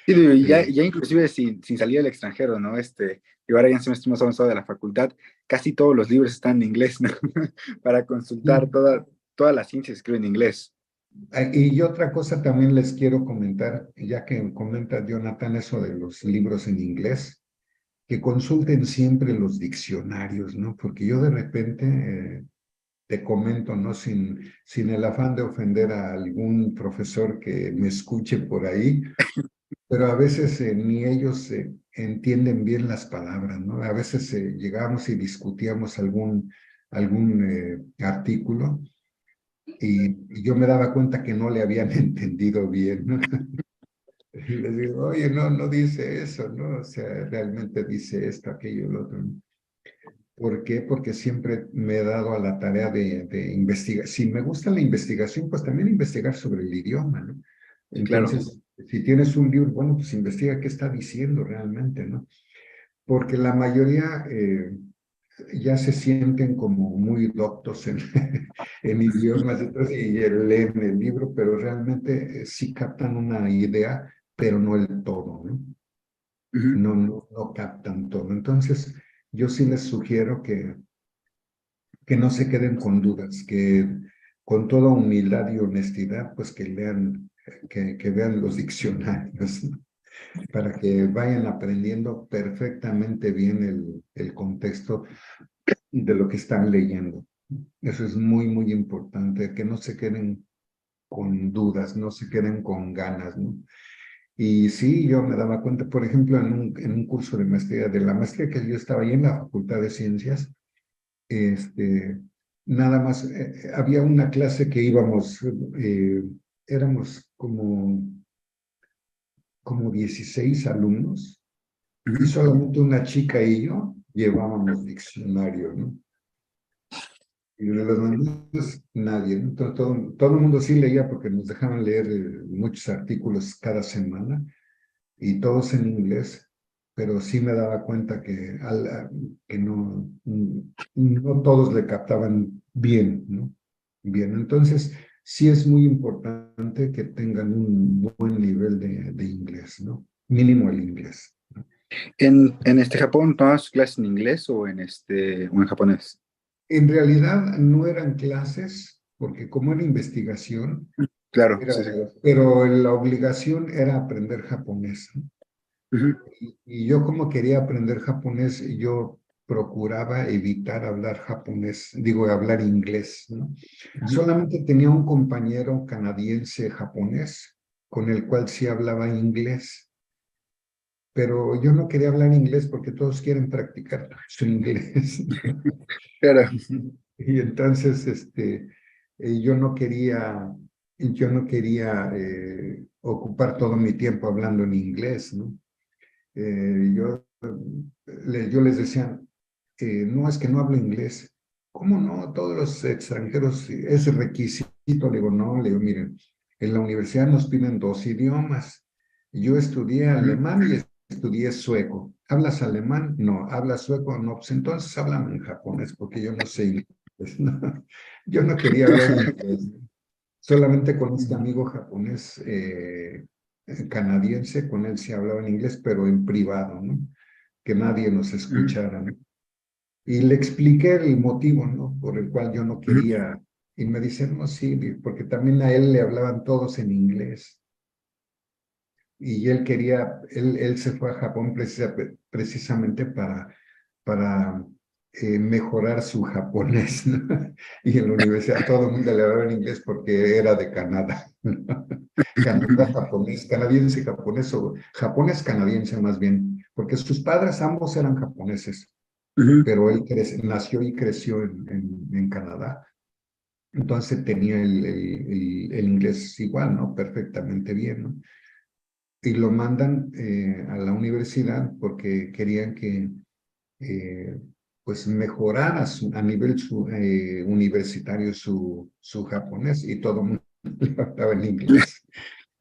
Sí, digo, y ya, Eh, ya inclusive sin salir al extranjero, ¿no? Y ahora ya en semestre más avanzado de la facultad, casi todos los libros están en inglés, ¿no? Para consultar y, toda la ciencia se escribe en inglés. y otra cosa también les quiero comentar, ya que comenta Jonathan eso de los libros en inglés, que consulten siempre los diccionarios, ¿no? Porque yo de repente te comento, ¿no? Sin el afán de ofender a algún profesor que me escuche por ahí, pero a veces ni ellos entienden bien las palabras, ¿no? A veces llegamos y discutíamos algún artículo y yo me daba cuenta que no le habían entendido bien, ¿no? Y les digo, oye, no, no dice eso, ¿no? O sea, realmente dice esto, aquello, lo otro, ¿no? ¿Por qué? Porque siempre me he dado a la tarea de investigar. Si me gusta la investigación, pues también investigar sobre el idioma, ¿no? Sí, claro. Entonces, si tienes un libro, bueno, pues investiga qué está diciendo realmente, ¿no? Porque la mayoría ya se sienten como muy doctos en, en idiomas y leen el libro, pero realmente sí captan una idea, pero no el todo, ¿no? Ujú. No captan todo. Entonces, yo sí les sugiero que no se queden con dudas, que con toda humildad y honestidad, pues que lean, que vean los diccionarios, ¿no? Para que vayan aprendiendo perfectamente bien el contexto de lo que están leyendo. Eso es muy, muy importante, que no se queden con dudas, no se queden con ganas, ¿no? Y sí, yo me daba cuenta, por ejemplo, en un curso de maestría, de la maestría que yo estaba ahí en la Facultad de Ciencias, este, nada más, había una clase que íbamos, éramos como 16 alumnos y Ujú. solamente una chica y yo llevábamos diccionario, ¿no? Y de los demás, nadie, ¿no? Todo el mundo sí leía porque nos dejaban leer muchos artículos cada semana y todos en inglés, pero sí me daba cuenta que no todos le captaban bien, ¿no? Bien, entonces sí es muy importante que tengan un buen nivel de inglés, ¿no? Mínimo el inglés. En Japón, ¿tomas clases en inglés o en japonés? En realidad no eran clases, porque como era investigación, Claro, era, sí, sí. pero la obligación era aprender japonés, ¿no? Ujú. Y yo como quería aprender japonés, yo procuraba evitar hablar japonés, digo, hablar inglés, ¿no? Ujú. Solamente tenía un compañero canadiense japonés con el cual sí hablaba inglés, pero yo no quería hablar inglés porque todos quieren practicar su inglés. Claro. Y entonces, yo no quería ocupar todo mi tiempo hablando en inglés, ¿no? Yo les decía, no, es que no hablo inglés. ¿Cómo no? Todos los extranjeros, es requisito. Le digo, no, le digo, miren, en la universidad nos piden dos idiomas. Yo estudié Ujú. alemán y estudié sueco. ¿Hablas alemán? No. ¿Hablas sueco? No. Pues entonces háblame en japonés, porque yo no sé inglés. ¿No? Yo no quería hablar inglés. Solamente con este amigo japonés canadiense, con él se hablaba en inglés, pero en privado, ¿no? Que nadie nos Ujú. escuchara, ¿no? Y le expliqué el motivo, ¿no? Por el cual yo no Ujú. quería. Y me dicen, no, sí, porque también a él le hablaban todos en inglés. Y él quería, él se fue a Japón precisamente para mejorar su japonés, ¿no? Y en la universidad todo el mundo le hablaba en inglés porque era de Canadá, ¿no? Canadá japonés, canadiense japonés, o japonés canadiense más bien, porque sus padres ambos eran japoneses, Ujú. pero él nació y creció en Canadá. Entonces tenía el inglés igual, ¿no? Perfectamente bien, ¿no? Y lo mandan a la universidad porque querían que pues mejorara a nivel universitario su japonés y todo el mundo le hablaba en inglés.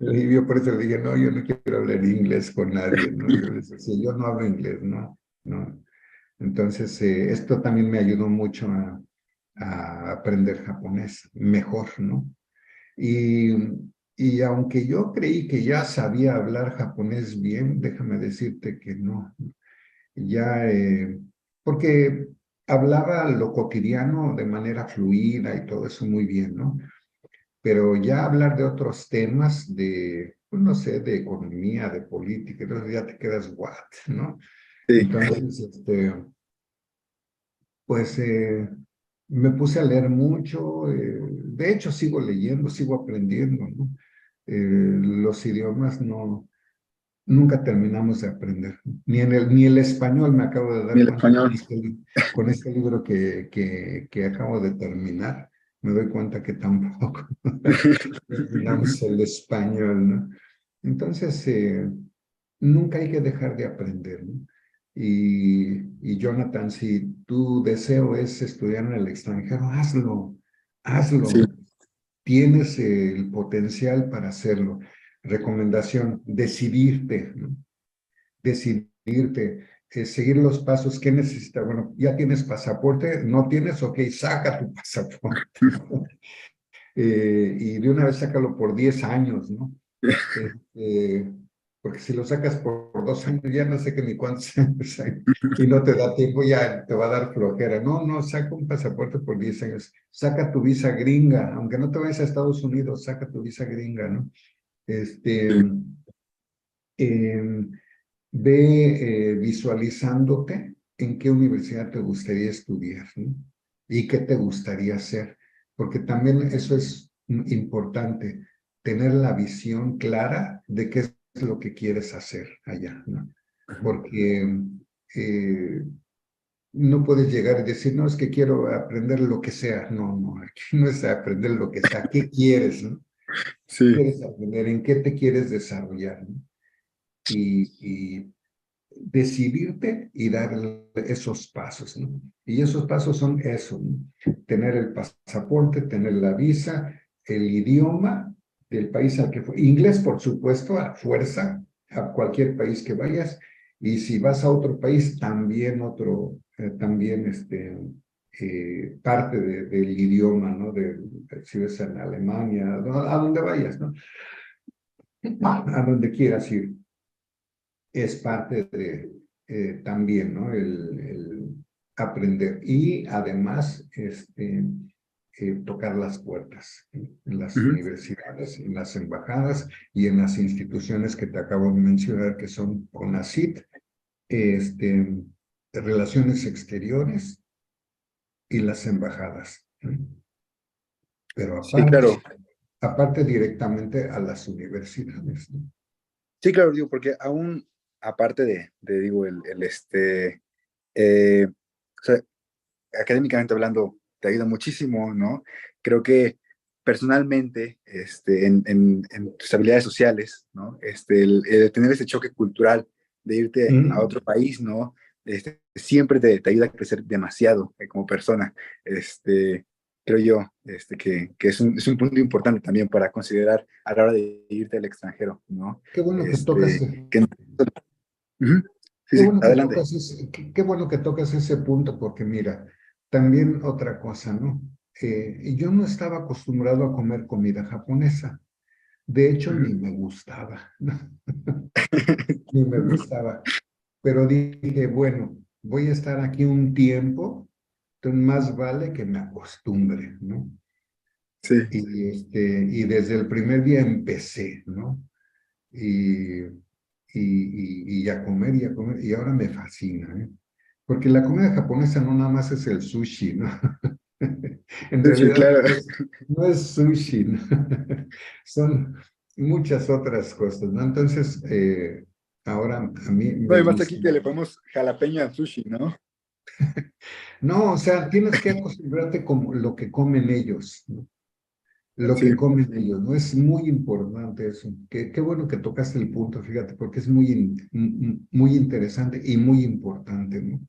Y yo por eso le dije, no, yo no quiero hablar inglés con nadie, ¿no? Yo les decía, yo no hablo inglés, no, no. Entonces, esto también me ayudó mucho a aprender japonés mejor, ¿no? Y Y aunque yo creí que ya sabía hablar japonés bien, déjame decirte que no. Ya, porque hablaba lo cotidiano de manera fluida y todo eso muy bien, ¿no? Pero ya hablar de otros temas, de, pues no sé, de economía, de política, entonces ya te quedas, what, ¿no? Sí, Entonces, pues me puse a leer mucho, de hecho sigo leyendo, sigo aprendiendo, ¿no? Los idiomas no, nunca terminamos de aprender, ni el español me acabo de ni dar el cuenta español. con este libro que acabo de terminar, me doy cuenta que tampoco terminamos el español, ¿no? Entonces, nunca hay que dejar de aprender, ¿no? Y Jonathan, si tu deseo es estudiar en el extranjero, hazlo, Sí, hazlo. Tienes el potencial para hacerlo. Recomendación, decidirte, ¿no? Decidirte, seguir los pasos que necesitas. Bueno, ya tienes pasaporte, no tienes, ok, saca tu pasaporte. Y de una vez sácalo por 10 años, ¿no? Este, porque si lo sacas por 2 años, ya no sé qué ni cuántos años hay, y no te da tiempo, ya te va a dar flojera. No, no, saca un pasaporte por 10 años. Saca tu visa gringa, aunque no te vayas a Estados Unidos, saca tu visa gringa, ¿no? Este, sí. em, ve visualizándote en qué universidad te gustaría estudiar, ¿no? Y qué te gustaría hacer, porque también eso es importante, tener la visión clara de qué es lo que quieres hacer allá, ¿no? Porque no puedes llegar y decir, no, es que quiero aprender lo que sea. No, no, aquí no es aprender lo que sea. ¿Qué quieres, no? Sí, ¿Quieres aprender? ¿En qué te quieres desarrollar, no? Y decidirte y dar esos pasos, ¿no? Y esos pasos son eso, ¿no? Tener el pasaporte, tener la visa, el idioma del país al que fue, inglés, por supuesto, a fuerza, a cualquier país que vayas, y si vas a otro país, también también parte del idioma, ¿no? Si ves en Alemania, a donde vayas, ¿no? A donde quieras ir es parte de también, ¿no? El aprender y además tocar las puertas en las ujú, universidades, en las embajadas y en las instituciones que te acabo de mencionar, que son CONACYT, este, Relaciones Exteriores y las embajadas, ¿no? Pero sí, claro. aparte directamente a las universidades, ¿no? Sí, claro, digo, porque aún aparte digo, o sea, académicamente hablando, te ayuda muchísimo, ¿no? Creo que personalmente, en tus habilidades sociales, ¿no? El tener ese choque cultural de irte a Mm. otro país, ¿no? Siempre te ayuda a crecer demasiado como persona. Creo yo, que es un punto importante también para considerar a la hora de irte al extranjero, ¿no? Qué bueno que tocas. Que, ujú. Sí, Qué sí, bueno que adelante. tocas qué bueno que tocas ese punto, porque mira, también otra cosa, ¿no? Yo no estaba acostumbrado a comer comida japonesa. De hecho, Ujú. ni me gustaba, ¿no? Ni me gustaba. Pero dije, bueno, voy a estar aquí un tiempo, entonces más vale que me acostumbre, ¿no? Sí, Y desde el primer día empecé, ¿no? Y, y a comer y a comer, y ahora me fascina, ¿eh? Porque la comida japonesa no nada más es el sushi, ¿no? En sí, sí, realidad claro. no es sushi, ¿no? Son muchas otras cosas, ¿no? Entonces, ahora a mí No, me y más gusta. aquí que le ponemos jalapeño al sushi, ¿no? No, o sea, tienes que acostumbrarte como lo que comen ellos, ¿no? Lo Sí. que comen ellos, ¿no? Es muy importante eso. Qué bueno que tocaste el punto, fíjate, porque es muy interesante y muy importante, ¿no?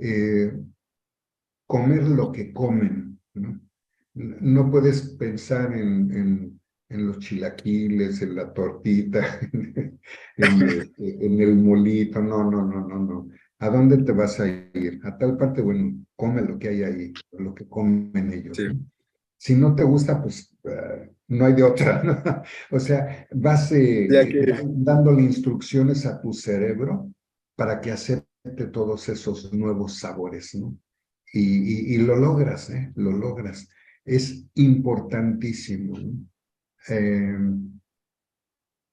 Eh, comer lo que comen, ¿no? No puedes pensar en los chilaquiles, en la tortita, en el molito, no, no, no, no, no. ¿A dónde te vas a ir? A tal parte, bueno, come lo que hay ahí, lo que comen ellos, Sí. ¿no? Si no te gusta, pues no hay de otra, ¿no? O sea, vas Ya que, dándole instrucciones a tu cerebro para que acepte todos esos nuevos sabores, ¿no? Y lo logras, ¿eh? Lo logras. Es importantísimo, ¿no? Eh,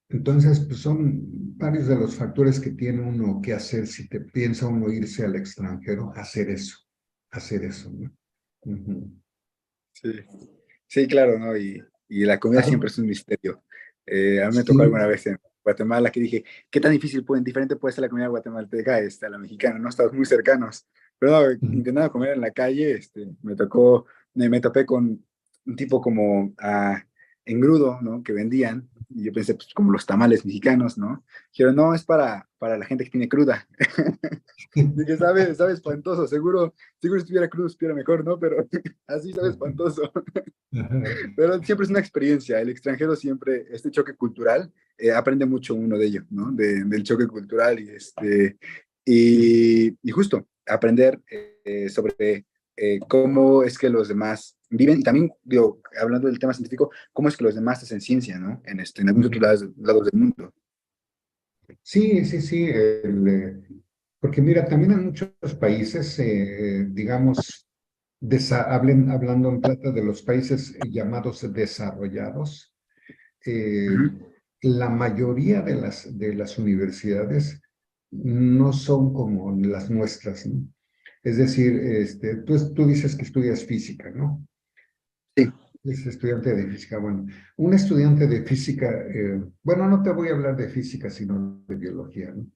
entonces, pues son varios de los factores que tiene uno que hacer si te piensa uno irse al extranjero, hacer eso, ¿no? Ujú. sí, sí, claro, ¿no? Y la comida siempre Algo- es un misterio. A mí me tocó Sí. alguna vez en Guatemala que dije, ¿qué tan diferente puede ser la comida guatemalteca a la mexicana? No estamos muy cercanos. Pero no, Ujú. intentando comer en la calle, me tocó, me topé con un tipo como engrudo, ¿no? Que vendían. Y yo pensé, pues como los tamales mexicanos, ¿no? Dijeron, no, es para la gente que tiene cruda. Dije, sabe espantoso, seguro si estuviera crudo estuviera mejor, ¿no? Pero así sabe espantoso. Pero siempre es una experiencia. El extranjero siempre, este choque cultural, aprende mucho uno de ello, ¿no? Del choque cultural y justo aprender sobre cómo es que los demás viven y también, digo, hablando del tema científico, cómo es que los demás hacen ciencia, ¿no? En algunos otros Ujú. lados del mundo. Sí, sí, sí. Porque mira, también en muchos países, digamos, hablando en plata de los países llamados desarrollados, eh, Ujú. la mayoría de las universidades no son como las nuestras, ¿no? Es decir, tú dices que estudias física, ¿no? Sí. Es estudiante de física. Bueno, un estudiante de física, bueno, no te voy a hablar de física, sino de biología, ¿no?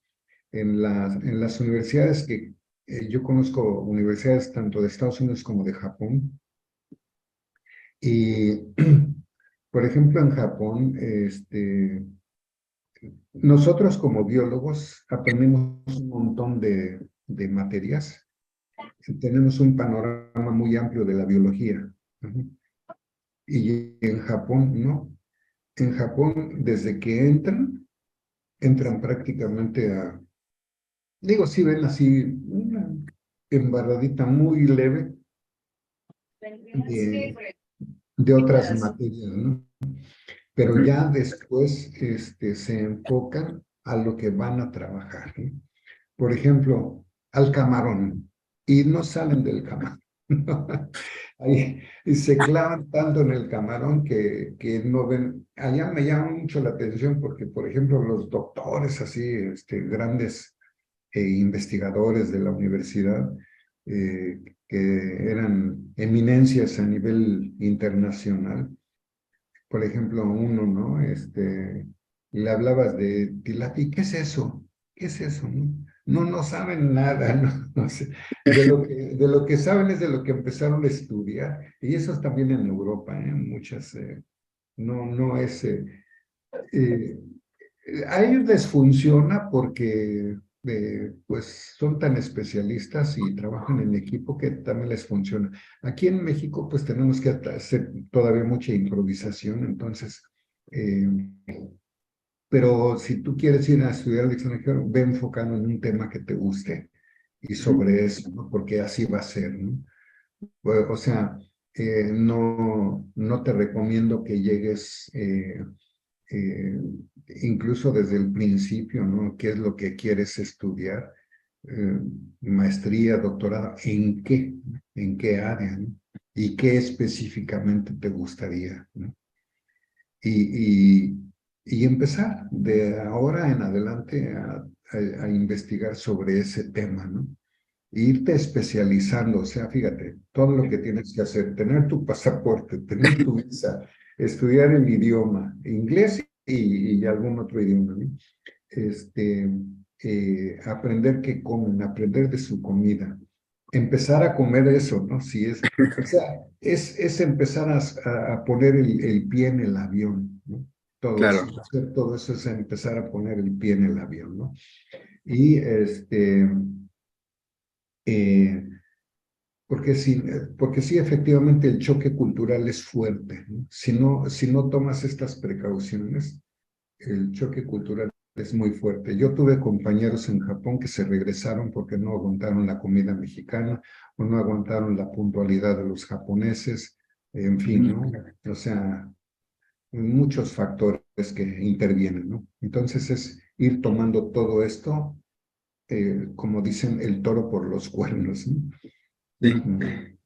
En las universidades que yo conozco, universidades tanto de Estados Unidos como de Japón, y por ejemplo en Japón, nosotros como biólogos aprendimos un montón de materias, tenemos un panorama muy amplio de la biología. Ujú. Y en Japón, ¿no? En Japón, desde que entran prácticamente digo, sí ven así una embarradita muy leve de, de otras materias, ¿no? Pero Ujú. ya después se enfocan a lo que van a trabajar, ¿no? Por ejemplo, al camarón, y no salen del camarón. Ahí, y se clavan tanto en el camarón que no ven. Allá me llama mucho la atención porque, por ejemplo, los doctores así, grandes investigadores de la universidad, que eran eminencias a nivel internacional, por ejemplo, uno, ¿no? Le hablabas de tilapia, ¿qué es eso? ¿Qué es eso? No, no saben nada, ¿no? No sé. De lo que saben es de lo que empezaron a estudiar, y eso es también en Europa, ¿eh? Muchas, no es, eh, a ellos les funciona porque pues son tan especialistas y trabajan en equipo que también les funciona. Aquí en México pues tenemos que hacer todavía mucha improvisación, entonces, eh, pero si tú quieres ir a estudiar al extranjero, ve enfocado en un tema que te guste y Ujú. sobre eso, ¿no? Porque así va a ser, ¿no? O sea, no te recomiendo que llegues eh, incluso desde el principio, ¿no? ¿Qué es lo que quieres estudiar? Eh, Maestría, doctorado, ¿en qué? ¿En qué área? ¿No? ¿Y qué específicamente te gustaría? ¿No? Y, y empezar de ahora en adelante a investigar sobre ese tema, ¿no? E irte especializando, o sea, fíjate, todo lo que tienes que hacer, tener tu pasaporte, tener tu visa, estudiar el idioma, inglés y algún otro idioma, ¿no? Este, aprender qué comen, aprender de su comida, empezar a comer eso, ¿no? Si es, o sea, es empezar a poner el pie en el avión, ¿no? Todo eso, Claro. hacer todo eso es empezar a poner el pie en el avión, ¿no? Y eh, porque sí, efectivamente el choque cultural es fuerte, ¿no? Si no tomas estas precauciones, el choque cultural es muy fuerte. Yo tuve compañeros en Japón que se regresaron porque no aguantaron la comida mexicana o no aguantaron la puntualidad de los japoneses, en fin, Ujú. ¿no? O sea, muchos factores que intervienen, ¿no? Entonces es ir tomando todo esto, como dicen, el toro por los cuernos, ¿no? Sí.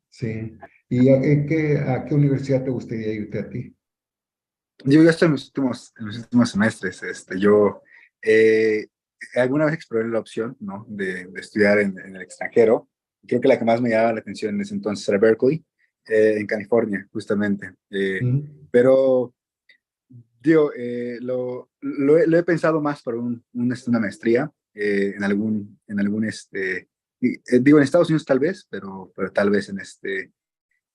Sí. ¿Y a qué universidad te gustaría irte a ti? Yo ya estoy en los últimos semestres. Yo eh, alguna vez exploré la opción, ¿no? De estudiar en el extranjero. Creo que la que más me llamaba la atención en ese entonces era Berkeley, en California, justamente. Mm. Pero, digo, lo he pensado más para una maestría digo, en Estados Unidos tal vez, pero tal vez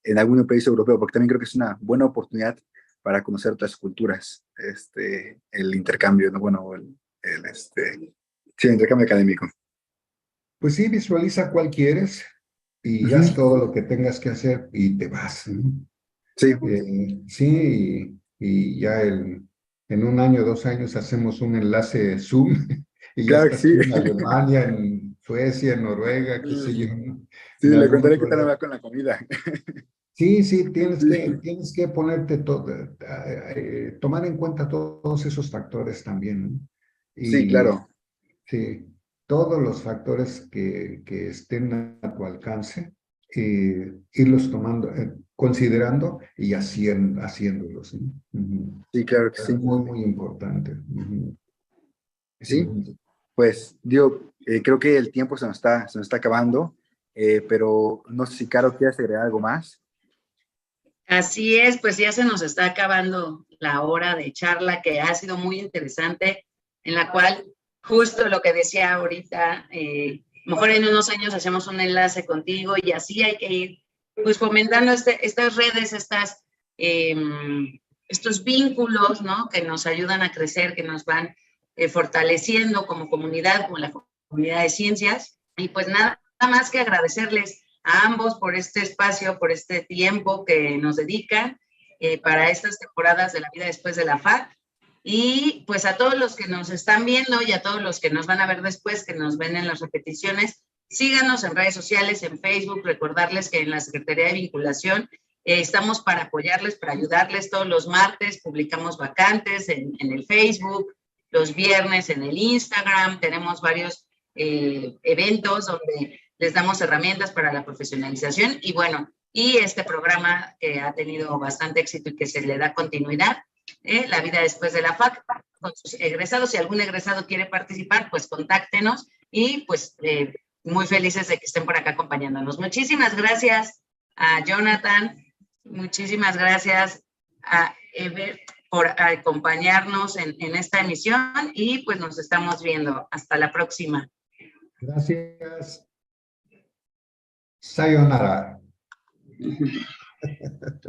en algún país europeo, porque también creo que es una buena oportunidad para conocer otras culturas, el intercambio, ¿no? Bueno, sí, el intercambio académico. Pues sí, visualiza cuál quieres y haz Ujú. todo lo que tengas que hacer y te vas, ¿no? Sí, Sí, y ya en un año, 2 años hacemos un enlace Zoom y ya claro que estás sí. tú en Alemania, en Suecia, en Noruega, qué sé yo, ¿no? Sí, En le algún contaré qué otro tal me lado. va con la comida. Sí, sí, tienes que, Sí, tienes que ponerte todo, tomar en cuenta todos esos factores también, ¿no? sí, Y claro. sí, todos los factores que estén a tu alcance, irlos tomando, considerando y haciéndolos, ¿no? Ujú. Sí, claro que Es sí. muy, muy importante. Ujú, Sí, ujú. pues, digo, creo que el tiempo se nos está acabando, pero no sé si Caro quieres agregar algo más. Así es, pues ya se nos está acabando la hora de charla que ha sido muy interesante, en la cual justo lo que decía ahorita, mejor en unos años hacemos un enlace contigo y así hay que ir pues fomentando estas redes, eh, estos vínculos, ¿no? Que nos ayudan a crecer, que nos van fortaleciendo como comunidad, como la comunidad de ciencias. Y pues nada más que agradecerles a ambos por este espacio, por este tiempo que nos dedican para estas temporadas de la vida después de la FAC. Y pues a todos los que nos están viendo y a todos los que nos van a ver después, que nos ven en las repeticiones, síganos en redes sociales, en Facebook, recordarles que en la Secretaría de Vinculación estamos para apoyarles, para ayudarles. Todos los martes publicamos vacantes en el Facebook, los viernes en el Instagram, tenemos varios eventos donde les damos herramientas para la profesionalización y bueno, y este programa que ha tenido bastante éxito y que se le da continuidad, la vida después de la FAC, con sus egresados. Si algún egresado quiere participar, pues contáctenos y pues muy felices de que estén por acá acompañándonos. Muchísimas gracias a Jonathan, muchísimas gracias a Ever por acompañarnos en esta emisión y pues nos estamos viendo. Hasta la próxima. Gracias. Sayonara.